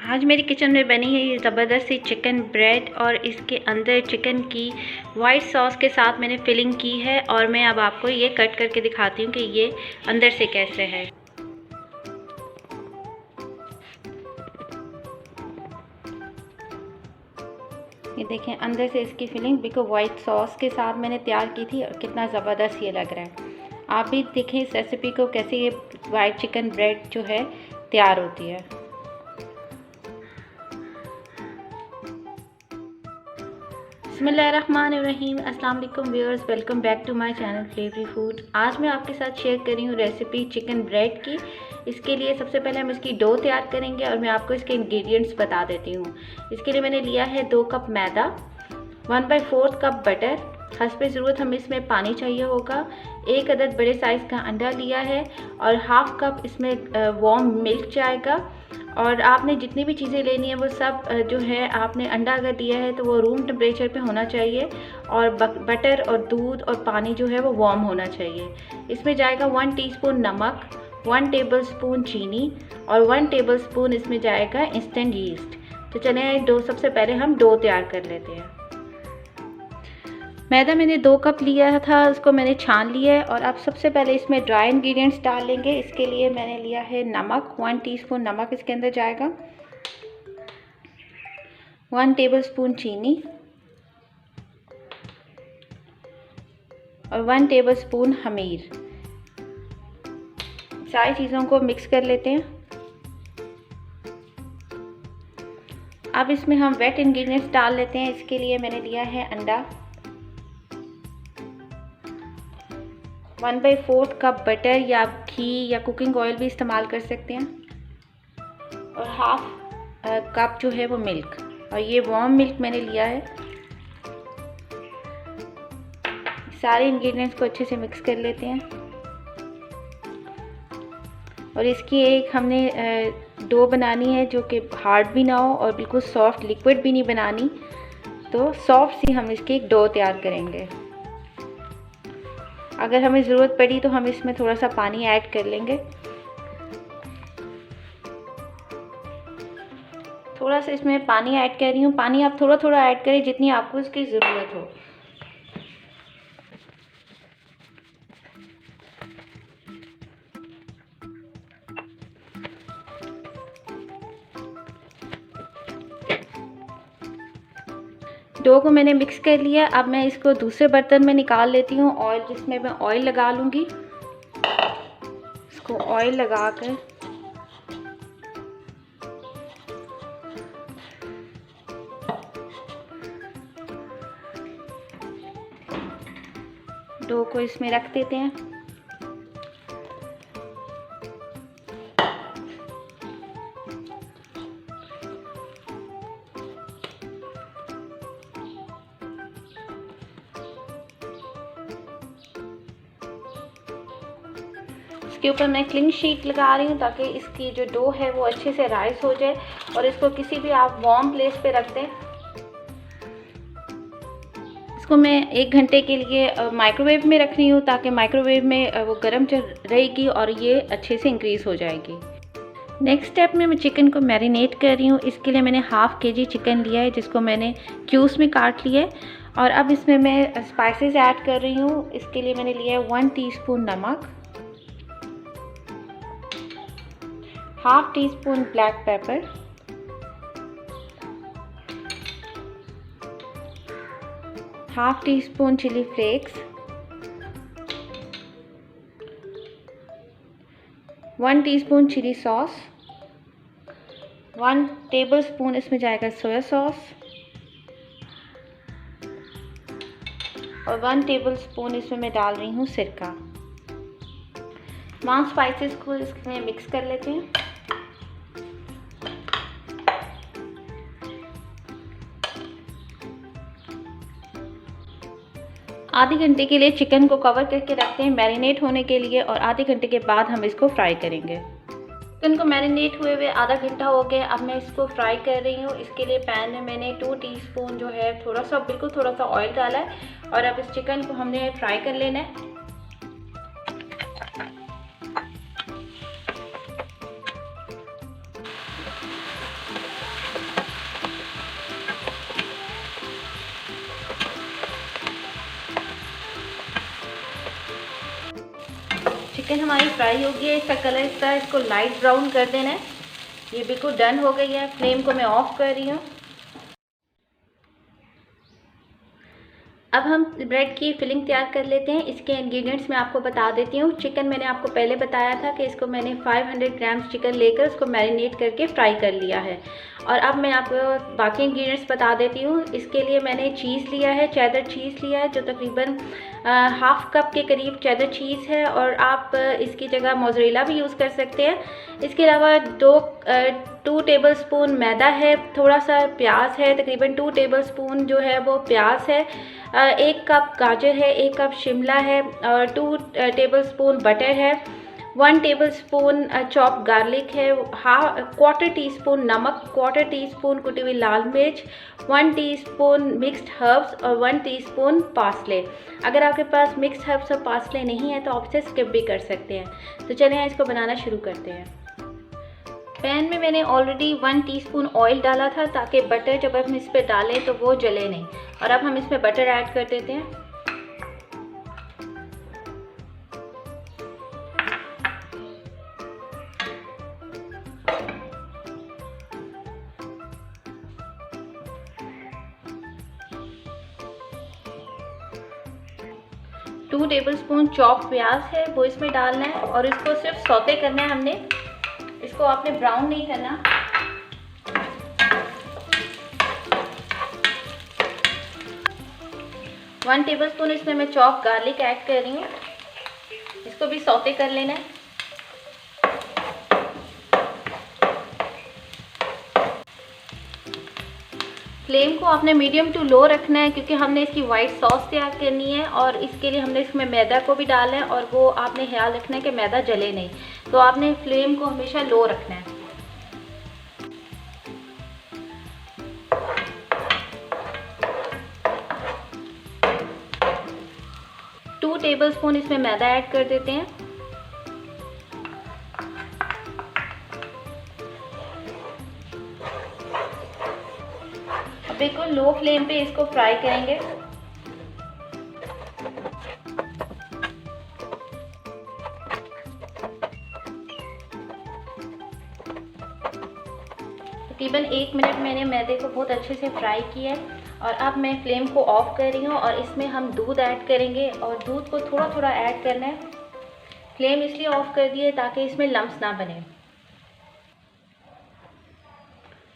आज मेरी किचन में बनी है ये ज़बरदस्त सी चिकन ब्रेड और इसके अंदर चिकन की वाइट सॉस के साथ मैंने फिलिंग की है और मैं अब आपको ये कट करके दिखाती हूँ कि ये अंदर से कैसे है। ये देखें अंदर से इसकी फिलिंग बिल्कुल वाइट सॉस के साथ मैंने तैयार की थी और कितना ज़बरदस्त ये लग रहा है। आप भी देखें इस रेसिपी को कैसे ये वाइट चिकन ब्रेड जो है तैयार होती है। बिस्मिल्लाहिर्रहमानिर्रहीम, अस्सलाम वालेकुम viewers, welcome back to my channel flavory food. आज मैं आपके साथ शेयर कर रही हूँ रेसिपी चिकन ब्रेड की। इसके लिए सबसे पहले हम इसकी डो तैयार करेंगे और मैं आपको इसके इंग्रेडिएंट्स बता देती हूँ। इसके लिए मैंने लिया है 2 कप मैदा, 1/4 कप बटर, हस्बे ज़रूरत हमें इसमें पानी चाहिए होगा, 1 अदद बड़े साइज़ का अंडा लिया है और हाफ़ कप इसमें वार्म मिल्क जाएगा। और आपने जितनी भी चीज़ें लेनी है वो सब जो है आपने अंडा अगर लिया है तो वो रूम टेम्परेचर पे होना चाहिए और बटर और दूध और पानी जो है वो वार्म होना चाहिए। इसमें जाएगा 1 टीस्पून नमक, 1 टेबलस्पून चीनी और 1 टेबलस्पून इसमें जाएगा इंस्टेंट यीस्ट। तो चलें डो सबसे पहले हम डो तैयार कर लेते हैं। मैदा मैंने 2 कप लिया था, उसको मैंने छान लिया है और अब सबसे पहले इसमें ड्राई इंग्रेडिएंट्स डाल लेंगे। इसके लिए मैंने लिया है नमक, 1 टीस्पून नमक इसके अंदर जाएगा, 1 टेबलस्पून चीनी और 1 टेबलस्पून खमीर। सारी चीज़ों को मिक्स कर लेते हैं। अब इसमें हम वेट इंग्रेडिएंट्स डाल लेते हैं। इसके लिए मैंने लिया है अंडा, 1/4 कप बटर या घी या कुकिंग ऑयल भी इस्तेमाल कर सकते हैं और हाफ कप जो है वो मिल्क, और ये वार्म मिल्क मैंने लिया है। सारे इंग्रेडिएंट्स को अच्छे से मिक्स कर लेते हैं और इसकी एक हमने डो बनानी है जो कि हार्ड भी ना हो और बिल्कुल सॉफ्ट लिक्विड भी नहीं बनानी, तो सॉफ्ट सी हम इसकी एक डो तैयार करेंगे। अगर हमें ज़रूरत पड़ी तो हम इसमें थोड़ा सा पानी ऐड कर लेंगे। थोड़ा सा इसमें पानी ऐड कर रही हूँ। पानी आप थोड़ा थोड़ा ऐड करें जितनी आपको इसकी ज़रूरत हो। डो को मैंने मिक्स कर लिया। अब मैं इसको दूसरे बर्तन में निकाल लेती हूँ ऑयल, जिसमें मैं ऑयल लगा लूँगी। इसको ऑयल लगा कर डो को इसमें रख देते हैं। इसके ऊपर मैं क्लीन शीट लगा रही हूँ ताकि इसकी जो डो है वो अच्छे से राइस हो जाए और इसको किसी भी आप वार्म प्लेस पे रख दें। इसको मैं 1 घंटे के लिए माइक्रोवेव में रख रही हूँ ताकि माइक्रोवेव में वो गर्म रहेगी और ये अच्छे से इंक्रीज़ हो जाएगी। नेक्स्ट स्टेप में मैं चिकन को मैरिनेट कर रही हूँ। इसके लिए मैंने हाफ़ kg चिकन लिया है जिसको मैंने क्यूब्स में काट लिया है और अब इसमें मैं स्पाइसेस ऐड कर रही हूँ। इसके लिए मैंने लिया है 1 टीस्पून नमक, half teaspoon black pepper, half teaspoon chilli flakes, 1 teaspoon chilli sauce, 1 tablespoon इसमें जाएगा सोया सॉस और 1 टेबलस्पून इसमें मैं डाल रही हूँ सिरका। तमाम स्पाइसेस को इसमें मिक्स कर लेते हैं। आधे घंटे के लिए चिकन को कवर करके रखते हैं मैरिनेट होने के लिए और आधे घंटे के बाद हम इसको फ्राई करेंगे। चिकन को मैरिनेट हुए हुए आधा घंटा हो गया। अब मैं इसको फ्राई कर रही हूँ। इसके लिए पैन में मैंने 2 टीस्पून जो है बिल्कुल थोड़ा सा ऑयल डाला है और अब इस चिकन को हमने फ्राई कर लेना है। हमारी फ्राई हो गई है, इसका कलर इसको लाइट ब्राउन कर देना है। ये बिल्कुल डन हो गई है। फ्लेम को मैं ऑफ कर रही हूँ। अब हम ब्रेड की फिलिंग तैयार कर लेते हैं। इसके इंग्रेडिएंट्स मैं आपको बता देती हूँ। चिकन मैंने आपको पहले बताया था कि इसको मैंने 500 ग्राम्स चिकन लेकर उसको मैरिनेट करके फ्राई कर लिया है। और अब मैं आपको बाकी इंग्रेडिएंट्स बता देती हूँ। इसके लिए मैंने चीज़ लिया है, चेडर चीज़ लिया है, जो तकरीबन हाफ़ कप के करीब चेडर चीज़ है। और आप इसकी जगह मोज़रेला भी यूज़ कर सकते हैं। इसके अलावा 2 टेबलस्पून मैदा है, थोड़ा सा प्याज है, तकरीबन 2 टेबलस्पून जो है वो प्याज है, 1 कप गाजर है, 1 कप शिमला है, और 2 टेबलस्पून बटर है, 1 टेबलस्पून चॉप गार्लिक है, क्वार्टर टीस्पून नमक, क्वार्टर टीस्पून कुटी हुई लाल मिर्च, 1 टीस्पून मिक्स्ड हर्ब्स और 1 टीस्पून पार्सले। अगर आपके पास मिक्स्ड हर्ब्स और पार्सले नहीं है तो आप इसे स्किप भी कर सकते हैं। तो चलिए इसको बनाना शुरू करते हैं। पैन में मैंने ऑलरेडी 1 टीस्पून ऑयल डाला था ताकि बटर जब हम इस पर डालें तो वो जले नहीं। और अब हम इसमें बटर ऐड कर देते हैं। टू टेबलस्पून चॉप प्याज है वो इसमें डालना है और इसको सिर्फ सौते करना है हमने, इसको आपने ब्राउन नहीं करना। वन टेबलस्पून इसमें मैं चॉप गार्लिक ऐड कर रही हूँ, इसको भी सौते कर लेना है। फ्लेम को आपने मीडियम टू लो रखना है क्योंकि हमने इसकी वाइट सॉस तैयार करनी है और इसके लिए हमने इसमें मैदा को भी डालना है और वो आपने ख्याल रखना है कि मैदा जले नहीं। तो आपने फ्लेम को हमेशा लो रखना है। टू टेबलस्पून इसमें मैदा ऐड कर देते हैं। बिल्कुल लो फ्लेम पे इसको फ्राई करेंगे। तकरीबन 1 मिनट मैंने मैदे को बहुत अच्छे से फ्राई किया है और अब मैं फ्लेम को ऑफ कर रही हूँ और इसमें हम दूध ऐड करेंगे और दूध को थोड़ा थोड़ा ऐड करना है। फ्लेम इसलिए ऑफ कर दिए ताकि इसमें लम्स ना बने।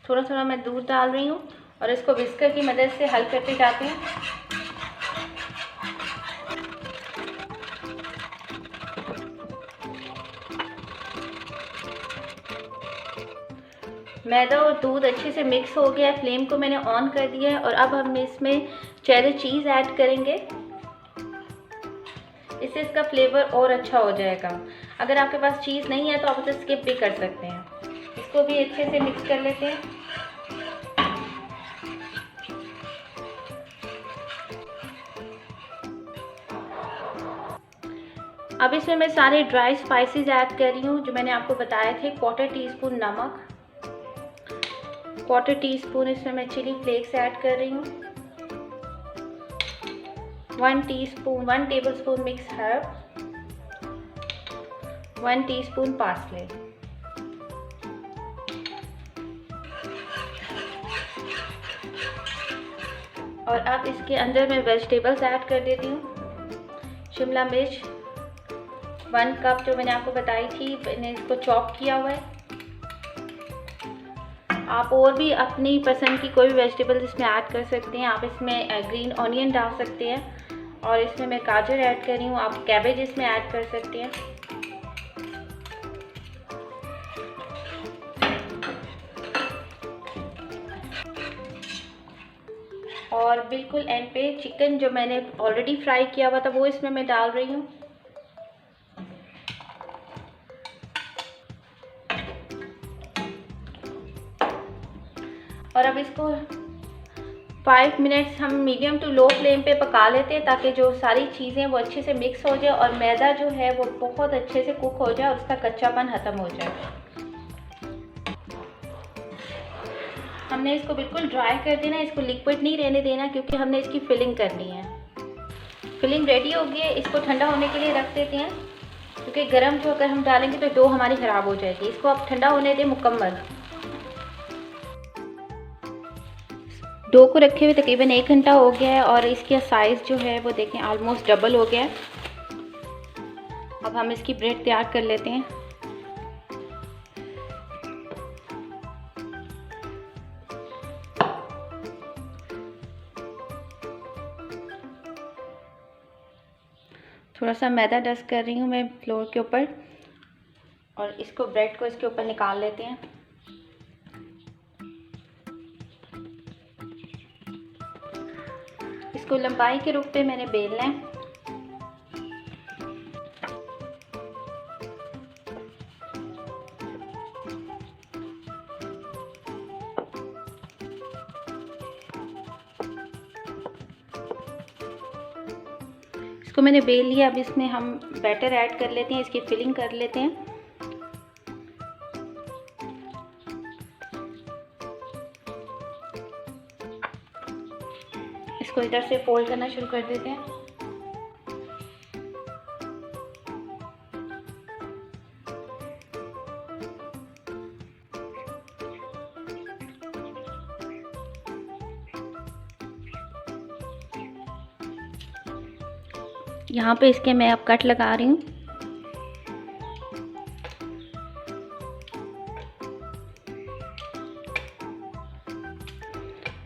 थोड़ा थोड़ा मैं दूध डाल रही हूँ और इसको विस्कर की मदद से हल करते जाते हैं। मैदा और दूध अच्छे से मिक्स हो गया है। फ्लेम को मैंने ऑन कर दिया है और अब हम इसमें चेडर चीज़ ऐड करेंगे। इससे इसका फ्लेवर और अच्छा हो जाएगा। अगर आपके पास चीज़ नहीं है तो आप उसे स्किप भी कर सकते हैं। इसको भी अच्छे से मिक्स कर लेते हैं। अब इसमें मैं सारे ड्राई स्पाइसेस ऐड कर रही हूँ जो मैंने आपको बताए थे। क्वार्टर टीस्पून नमक, क्वार्टर टीस्पून इसमें मैं चिली फ्लेक्स ऐड कर रही हूँ, 1 tablespoon mix herb, 1 teaspoon parsley. और अब इसके अंदर मैं वेजिटेबल्स ऐड कर देती हूँ। शिमला मिर्च 1 कप जो मैंने आपको बताई थी, मैंने इसको चॉप किया हुआ है। आप और भी अपनी पसंद की कोई भी वेजिटेबल इसमें ऐड कर सकते हैं। आप इसमें ग्रीन ऑनियन डाल सकते हैं और इसमें मैं गाजर ऐड कर रही हूँ। आप कैबेज इसमें ऐड कर सकते हैं। और बिल्कुल एंड पे चिकन जो मैंने ऑलरेडी फ्राई किया हुआ था वो इसमें मैं डाल रही हूँ। और अब इसको 5 मिनट्स हम मीडियम टू लो फ्लेम पे पका लेते हैं ताकि जो सारी चीज़ें वो अच्छे से मिक्स हो जाए और मैदा जो है वो बहुत अच्छे से कुक हो जाए और उसका कच्चापन ख़त्म हो जाए। हमने इसको बिल्कुल ड्राई कर देना है, इसको लिक्विड नहीं रहने देना क्योंकि हमने इसकी फिलिंग करनी है। फिलिंग रेडी हो गई है, इसको ठंडा होने के लिए रख देते हैं। क्योंकि गर्म जो अगर हम डालेंगे तो डो हमारी ख़राब हो जाएगी। इसको आप ठंडा होने दें मुकम्मल। डो को रखे हुए तकरीबन 1 घंटा हो गया है और इसका साइज़ जो है वो देखें ऑलमोस्ट डबल हो गया है। अब हम इसकी ब्रेड तैयार कर लेते हैं। थोड़ा सा मैदा डस्ट कर रही हूँ मैं फ्लोर के ऊपर और इसको ब्रेड को इसके ऊपर निकाल लेते हैं। इसको लंबाई के रूप पे मैंने बेलना है। इसको मैंने बेल लिया। अब इसमें हम बैटर ऐड कर लेते हैं, इसकी फिलिंग कर लेते हैं। इसको इधर से फोल्ड करना शुरू कर देते हैं। यहाँ पे इसके मैं अब कट लगा रही हूँ।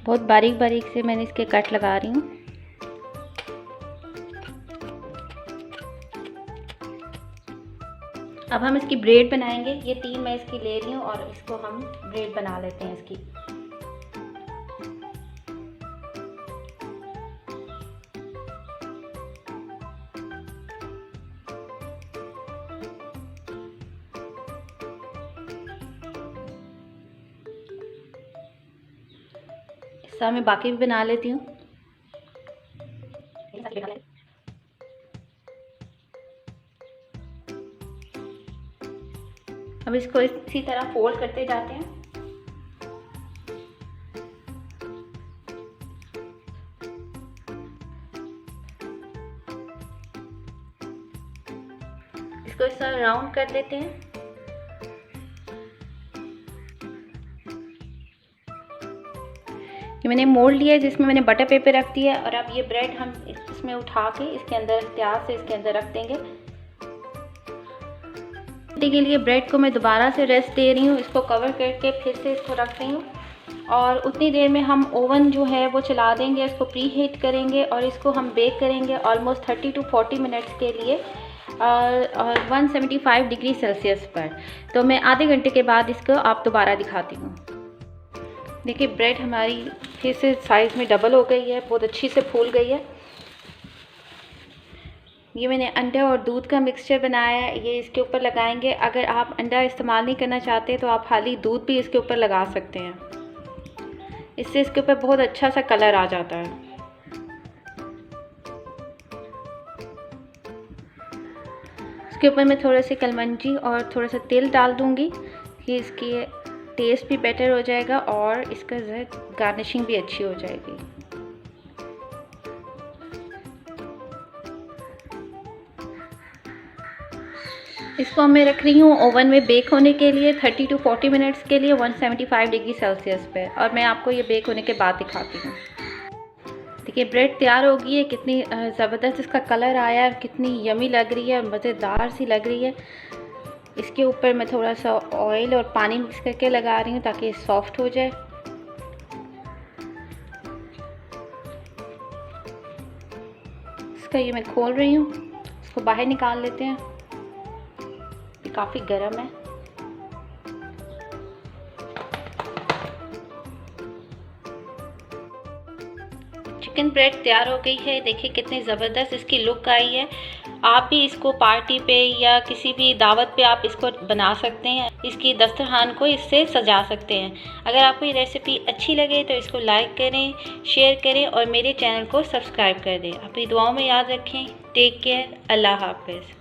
बहुत बारीक बारीक से मैंने इसके कट लगा रही हूँ। अब हम इसकी ब्रेड बनाएंगे। ये 3 मैं इसकी ले रही हूँ और इसको हम ब्रेड बना लेते हैं इसकी। इस मैं बाकी भी बना लेती हूँ। अब इसको इसी तरह फोल्ड करते जाते हैं। इसको इस तरह राउंड कर लेते हैं। ये मैंने मोल्ड लिया है जिसमें मैंने बटर पेपर रख दिया है और अब ये ब्रेड हम इसमें उठा के इसके अंदर एहतियात से इसके अंदर रख देंगे। के लिए ब्रेड को मैं दोबारा से रेस्ट दे रही हूँ। इसको कवर करके फिर से इसको रख रही हूँ और उतनी देर में हम ओवन जो है वो चला देंगे। इसको प्री हीट करेंगे और इसको हम बेक करेंगे ऑलमोस्ट 30 to 40 मिनट्स के लिए और 175 डिग्री सेल्सियस पर। तो मैं आधे घंटे के बाद इसको आप दोबारा दिखाती हूँ। देखिए ब्रेड हमारी फिर से साइज़ में डबल हो गई है, बहुत अच्छी से फूल गई है। ये मैंने अंडा और दूध का मिक्सचर बनाया है, ये इसके ऊपर लगाएंगे। अगर आप अंडा इस्तेमाल नहीं करना चाहते तो आप खाली दूध भी इसके ऊपर लगा सकते हैं। इससे इसके ऊपर बहुत अच्छा सा कलर आ जाता है। इसके ऊपर मैं थोड़े से कलमंजी और थोड़ा सा तेल डाल दूँगी कि इसकी टेस्ट भी बेटर हो जाएगा और इसका गार्निशिंग भी अच्छी हो जाएगी। इसको मैं रख रही हूँ ओवन में बेक होने के लिए 30 to 40 मिनट्स के लिए 175 डिग्री सेल्सियस पे और मैं आपको ये बेक होने के बाद दिखाती हूँ। देखिए ब्रेड तैयार हो गई है, कितनी ज़बरदस्त इसका कलर आया है, कितनी यमी लग रही है, मज़ेदार सी लग रही है। इसके ऊपर मैं थोड़ा सा ऑयल और पानी मिक्स करके लगा रही हूँ ताकि सॉफ्ट हो जाए। इसका ये मैं खोल रही हूँ, इसको बाहर निकाल लेते हैं। ये काफ़ी गर्म है। चिकन ब्रेड तैयार हो गई है। देखिए कितनी ज़बरदस्त इसकी लुक आई है। आप भी इसको पार्टी पे या किसी भी दावत पे आप इसको बना सकते हैं। इसकी दस्तरखान को इससे सजा सकते हैं। अगर आपको ये रेसिपी अच्छी लगे तो इसको लाइक करें, शेयर करें और मेरे चैनल को सब्सक्राइब कर दें। अपनी दुआओं में याद रखें। Take care. अल्लाह हाफ़िज़।